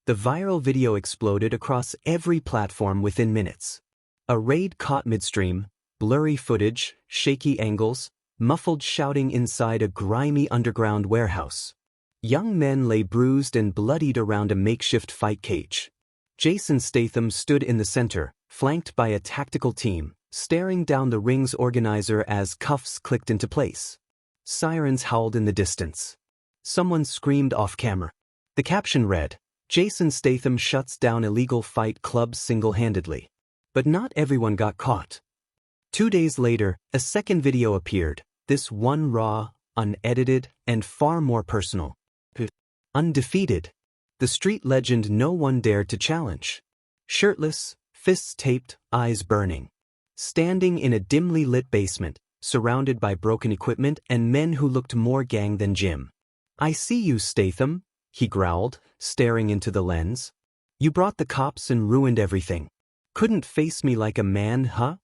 The viral video exploded across every platform within minutes. A raid caught midstream, blurry footage, shaky angles, muffled shouting inside a grimy underground warehouse. Young men lay bruised and bloodied around a makeshift fight cage. Jason Statham stood in the center, flanked by a tactical team, staring down the ring's organizer as cuffs clicked into place. Sirens howled in the distance. Someone screamed off-camera. The caption read, "Jason Statham shuts down illegal fight clubs single-handedly." But not everyone got caught. 2 days later, a second video appeared, this one raw, unedited, and far more personal. Undefeated. The street legend no one dared to challenge. Shirtless, fists taped, eyes burning. Standing in a dimly lit basement, surrounded by broken equipment and men who looked more gang than Jim. "I see you, Statham," he growled, staring into the lens. "You brought the cops and ruined everything. Couldn't face me like a man, huh?"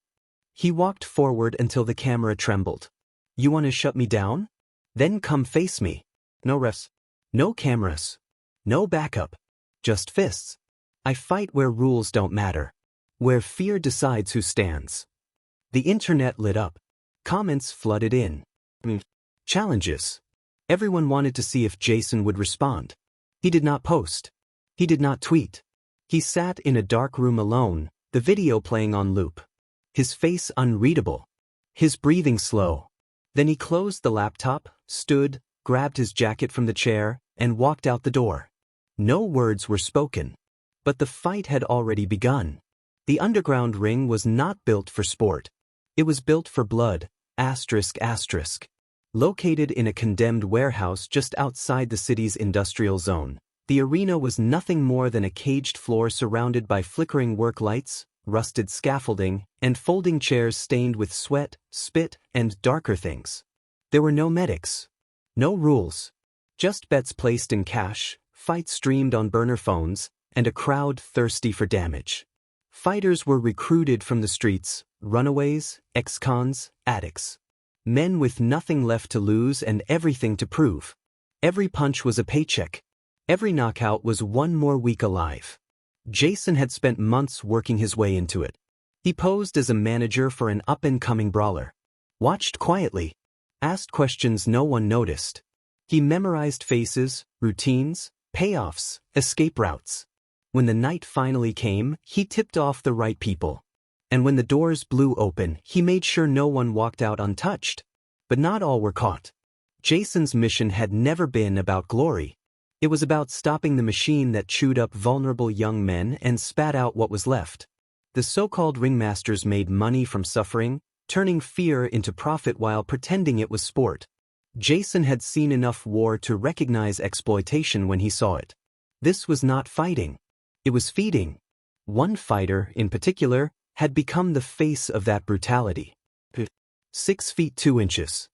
He walked forward until the camera trembled. "You want to shut me down? Then come face me. No refs. No cameras. No backup. Just fists. I fight where rules don't matter. Where fear decides who stands." The internet lit up. Comments flooded in. Challenges. Everyone wanted to see if Jason would respond. He did not post. He did not tweet. He sat in a dark room alone, the video playing on loop. His face unreadable. His breathing slow. Then he closed the laptop, stood, grabbed his jacket from the chair, and walked out the door. No words were spoken. But the fight had already begun. The underground ring was not built for sport. It was built for blood, asterisk asterisk. Located in a condemned warehouse just outside the city's industrial zone, the arena was nothing more than a caged floor surrounded by flickering work lights, rusted scaffolding, and folding chairs stained with sweat, spit, and darker things. There were no medics. No rules. Just bets placed in cash, fights streamed on burner phones, and a crowd thirsty for damage. Fighters were recruited from the streets, runaways, ex-cons, addicts. Men with nothing left to lose and everything to prove. Every punch was a paycheck. Every knockout was one more week alive. Jason had spent months working his way into it. He posed as a manager for an up-and-coming brawler. Watched quietly. Asked questions no one noticed. He memorized faces, routines, payoffs, escape routes. When the night finally came, he tipped off the right people. And when the doors blew open, he made sure no one walked out untouched. But not all were caught. Jason's mission had never been about glory. It was about stopping the machine that chewed up vulnerable young men and spat out what was left. The so-called ringmasters made money from suffering, turning fear into profit while pretending it was sport. Jason had seen enough war to recognize exploitation when he saw it. This was not fighting. It was feeding. One fighter, in particular, had become the face of that brutality. 6 feet 2 inches.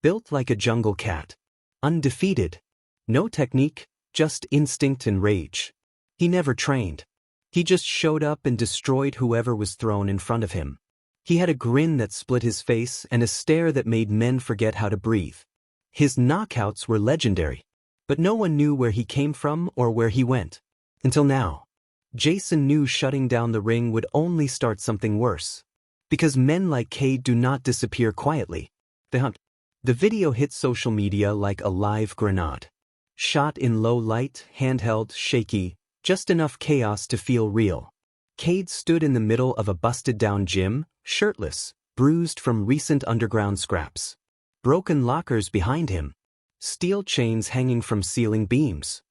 Built like a jungle cat. Undefeated. No technique, just instinct and rage. He never trained. He just showed up and destroyed whoever was thrown in front of him. He had a grin that split his face and a stare that made men forget how to breathe. His knockouts were legendary. But no one knew where he came from or where he went. Until now. Jason knew shutting down the ring would only start something worse. Because men like Kade do not disappear quietly. The video hit social media like a live grenade. Shot in low light, handheld, shaky, just enough chaos to feel real. Kade stood in the middle of a busted-down gym, shirtless, bruised from recent underground scraps. Broken lockers behind him. Steel chains hanging from ceiling beams.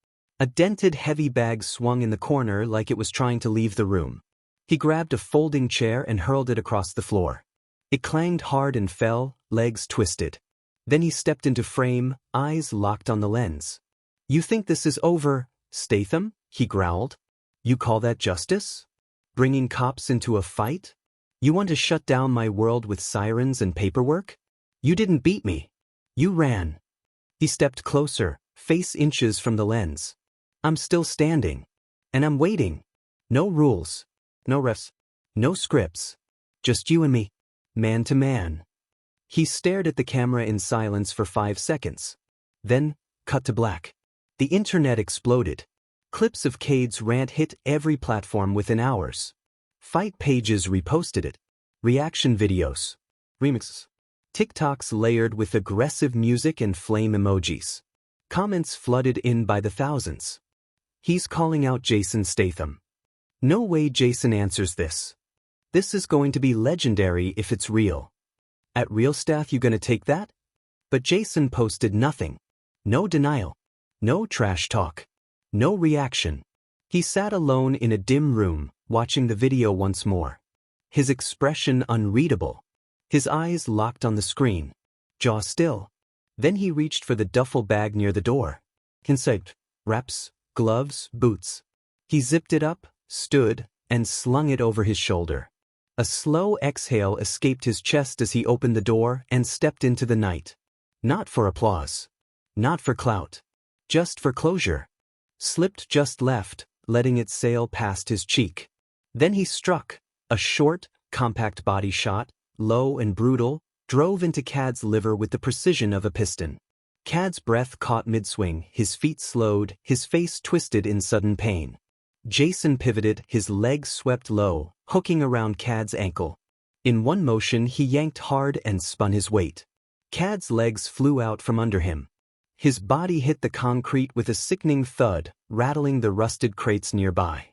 A dented heavy bag swung in the corner like it was trying to leave the room. He grabbed a folding chair and hurled it across the floor. It clanged hard and fell, legs twisted. Then he stepped into frame, eyes locked on the lens. "You think this is over, Statham?" he growled. "You call that justice? Bringing cops into a fight? You want to shut down my world with sirens and paperwork? You didn't beat me. You ran." He stepped closer, face inches from the lens. "I'm still standing. And I'm waiting. No rules. No refs. No scripts. Just you and me. Man to man." He stared at the camera in silence for 5 seconds. Then, cut to black. The internet exploded. Clips of Kade's rant hit every platform within hours. Fight pages reposted it. Reaction videos. Remixes. TikToks layered with aggressive music and flame emojis. Comments flooded in by the thousands. He's calling out Jason Statham. No way Jason answers this. This is going to be legendary if it's real. At Real Stath, you gonna take that? But Jason posted nothing. No denial. No trash talk. No reaction. He sat alone in a dim room, watching the video once more. His expression unreadable. His eyes locked on the screen. Jaw still. Then he reached for the duffel bag near the door. Inside, wraps, gloves, boots. He zipped it up, stood, and slung it over his shoulder. A slow exhale escaped his chest as he opened the door and stepped into the night. Not for applause. Not for clout. Just for closure. Slipped just left, letting it sail past his cheek. Then he struck. A short, compact body shot, low and brutal, drove into Kade's liver with the precision of a piston. Kade's breath caught mid-swing, his feet slowed, his face twisted in sudden pain. Jason pivoted, his legs swept low, hooking around Kade's ankle. In one motion he yanked hard and spun his weight. Kade's legs flew out from under him. His body hit the concrete with a sickening thud, rattling the rusted crates nearby.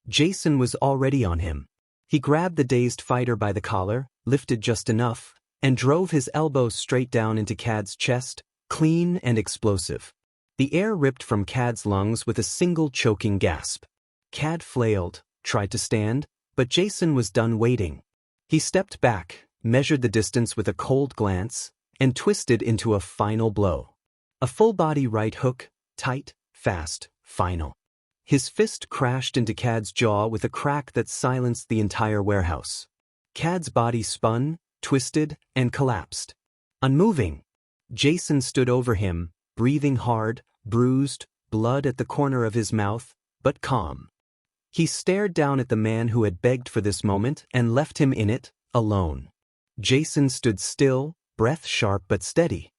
Jason was already on him. He grabbed the dazed fighter by the collar, lifted just enough, and drove his elbow straight down into Kade's chest, clean and explosive. The air ripped from Kade's lungs with a single choking gasp. Kade flailed, tried to stand, but Jason was done waiting. He stepped back, measured the distance with a cold glance, and twisted into a final blow. A full-body right hook, tight, fast, final. His fist crashed into Kade's jaw with a crack that silenced the entire warehouse. Kade's body spun, twisted, and collapsed. Unmoving. Jason stood over him, breathing hard, bruised, blood at the corner of his mouth, but calm. He stared down at the man who had begged for this moment and left him in it, alone. Jason stood still, breath sharp but steady.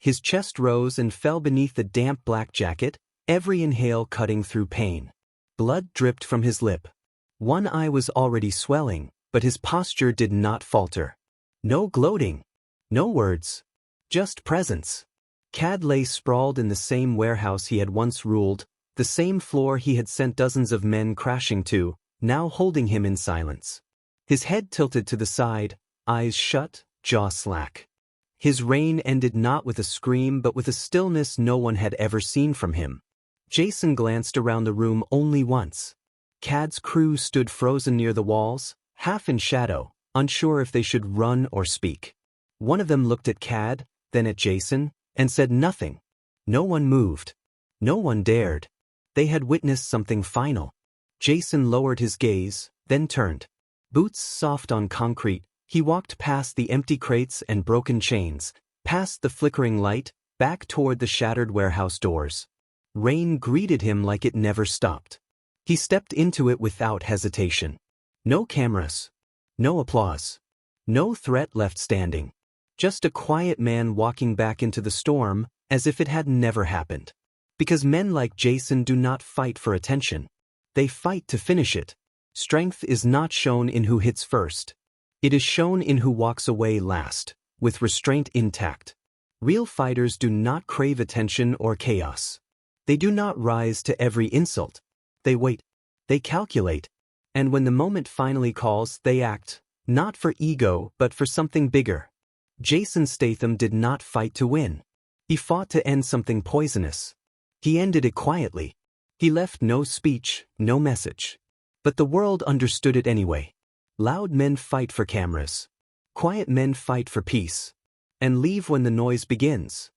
His chest rose and fell beneath the damp black jacket, every inhale cutting through pain. Blood dripped from his lip. One eye was already swelling, but his posture did not falter. No gloating. No words. Just presence. Kade lay sprawled in the same warehouse he had once ruled, the same floor he had sent dozens of men crashing to, now holding him in silence. His head tilted to the side, eyes shut, jaw slack. His reign ended not with a scream but with a stillness no one had ever seen from him. Jason glanced around the room only once. Kade's crew stood frozen near the walls, half in shadow, unsure if they should run or speak. One of them looked at Kade, then at Jason, and said nothing. No one moved. No one dared. They had witnessed something final. Jason lowered his gaze, then turned. Boots soft on concrete, he walked past the empty crates and broken chains, past the flickering light, back toward the shattered warehouse doors. Rain greeted him like it never stopped. He stepped into it without hesitation. No cameras. No applause. No threat left standing. Just a quiet man walking back into the storm, as if it had never happened. Because men like Jason do not fight for attention. They fight to finish it. Strength is not shown in who hits first. It is shown in who walks away last, with restraint intact. Real fighters do not crave attention or chaos. They do not rise to every insult. They wait. They calculate. And when the moment finally calls, they act, not for ego but for something bigger. Jason Statham did not fight to win. He fought to end something poisonous. He ended it quietly. He left no speech, no message. But the world understood it anyway. Loud men fight for cameras. Quiet men fight for peace. And leave when the noise begins.